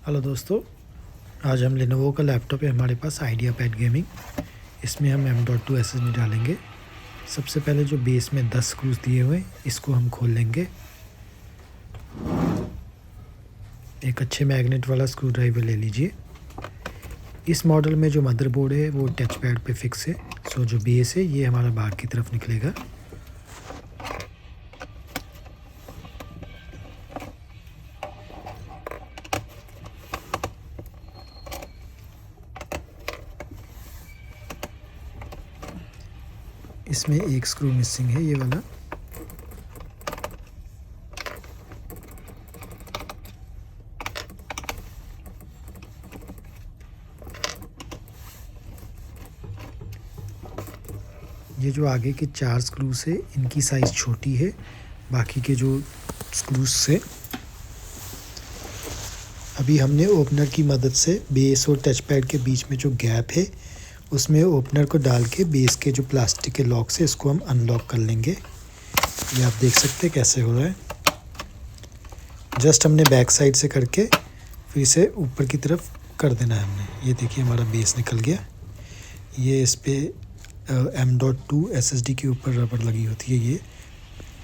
Hello दोस्तों, आज हम लेनोवो का लैपटॉप है हमारे पास आइडिया पैड गेमिंग। इसमें हम M.2 SSD डालेंगे। सबसे पहले जो बेस में 10 स्क्रूज दिए हुए हैं इसको हम खोल लेंगे। एक अच्छे मैग्नेट वाला स्क्रू ड्राइवर ले लीजिए। इस मॉडल में जो मदरबोर्ड है वो टच पैड पे फिक्स है, सो जो बेस है ये हमारा बाहर की तरफ निकलेगा। इसमें एक स्क्रू मिसिंग है, ये वाला। ये जो आगे के 4 स्क्रूज है इनकी साइज़ छोटी है, बाकी के जो स्क्रूज से अभी हमने ओपनर की मदद से बेस और टच पैड के बीच में जो गैप है उसमें ओपनर को डाल के बेस के जो प्लास्टिक के लॉक से इसको हम अनलॉक कर लेंगे। ये आप देख सकते हैं कैसे हो रहा है। जस्ट हमने बैक साइड से करके फिर इसे ऊपर की तरफ कर देना है हमने। ये देखिए हमारा बेस निकल गया। ये इस पर M.2 SSD के ऊपर रबर लगी होती है, ये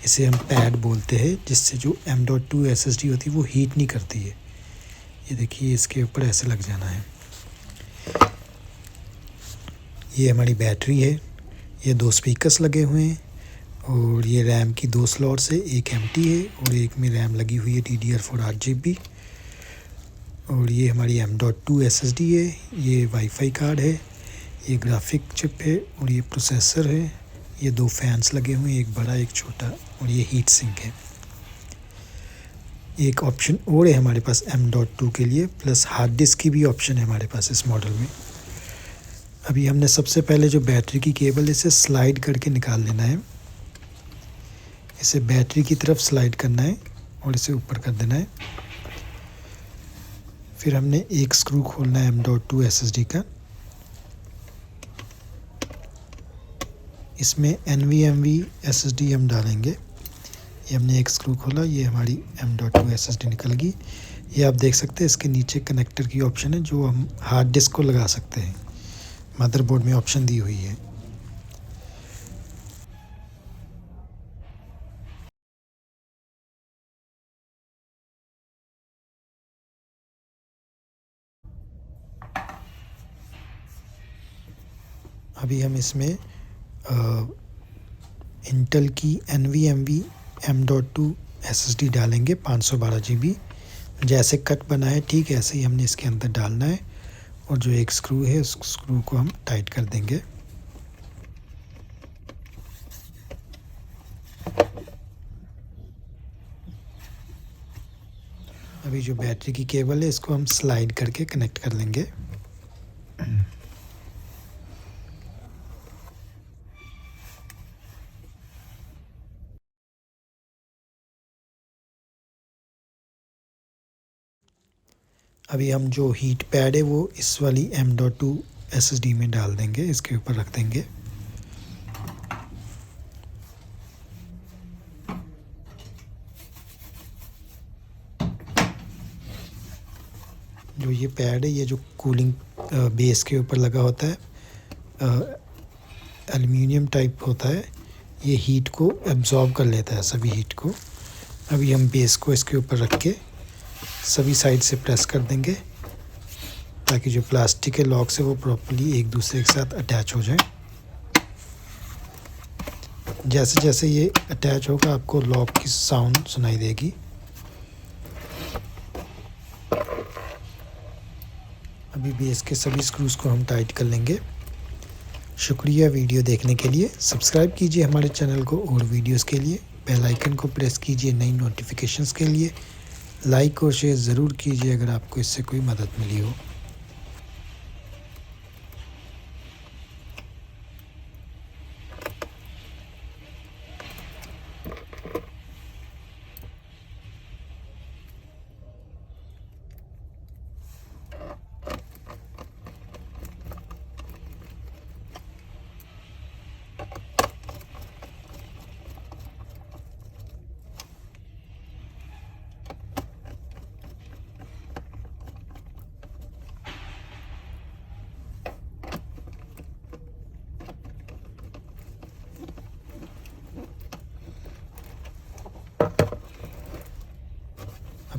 इसे हम पैड बोलते हैं, जिससे जो M.2 SSD होती है वो हीट नहीं करती है। ये देखिए इसके ऊपर ऐसे लग जाना है। ये हमारी बैटरी है। ये 2 स्पीकर्स लगे हुए हैं और ये रैम की 2 स्लॉट्स है, एक एम्प्टी है और एक में रैम लगी हुई है DDR4 8GB। और ये हमारी M.2 SSD है। ये वाईफाई कार्ड है, ये ग्राफिक चिप है और ये प्रोसेसर है। ये 2 फैंस लगे हुए हैं, एक बड़ा एक छोटा, और ये हीट सिंक है। एक ऑप्शन और है हमारे पास M.2 के लिए, प्लस हार्ड डिस्क की भी ऑप्शन है हमारे पास इस मॉडल में। अभी हमने सबसे पहले जो बैटरी की केबल है इसे स्लाइड करके निकाल लेना है। इसे बैटरी की तरफ स्लाइड करना है और इसे ऊपर कर देना है। फिर हमने एक स्क्रू खोलना है M.2 SSD का। इसमें NVMe SSD हम डालेंगे। ये हमने एक स्क्रू खोला, ये हमारी M.2 SSD निकल गई। ये आप देख सकते हैं इसके नीचे कनेक्टर की ऑप्शन है जो हम हार्ड डिस्क को लगा सकते हैं। मदरबोर्ड में ऑप्शन दी हुई है। अभी हम इसमें इंटेल की NVMe M.2 SSD डालेंगे 512 GB। जैसे कट बना है ठीक ऐसे ही हमने इसके अंदर डालना है और जो एक स्क्रू है उस स्क्रू को हम टाइट कर देंगे। अभी जो बैटरी की केबल है इसको हम स्लाइड करके कनेक्ट कर लेंगे। अभी हम जो हीट पैड है वो इस वाली M.2 SSD में डाल देंगे, इसके ऊपर रख देंगे। जो ये पैड है, ये जो कूलिंग बेस के ऊपर लगा होता है, एल्युमिनियम टाइप होता है, ये हीट को एब्जॉर्ब कर लेता है सभी हीट को। अभी हम बेस को इसके ऊपर रख के सभी साइड से प्रेस कर देंगे ताकि जो प्लास्टिक के लॉक से वो प्रॉपर्ली एक दूसरे के साथ अटैच हो जाए। जैसे जैसे ये अटैच होगा आपको लॉक की साउंड सुनाई देगी। अभी बेस के सभी स्क्रूज को हम टाइट कर लेंगे। शुक्रिया वीडियो देखने के लिए। सब्सक्राइब कीजिए हमारे चैनल को और वीडियोस के लिए। बेल आइकन को प्रेस कीजिए नई नोटिफिकेशंस के लिए। लाइक और शेयर ज़रूर कीजिए अगर आपको इससे कोई मदद मिली हो।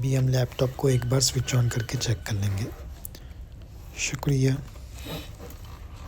अभी हम लैपटॉप को एक बार स्विच ऑन करके चेक कर लेंगे। शुक्रिया।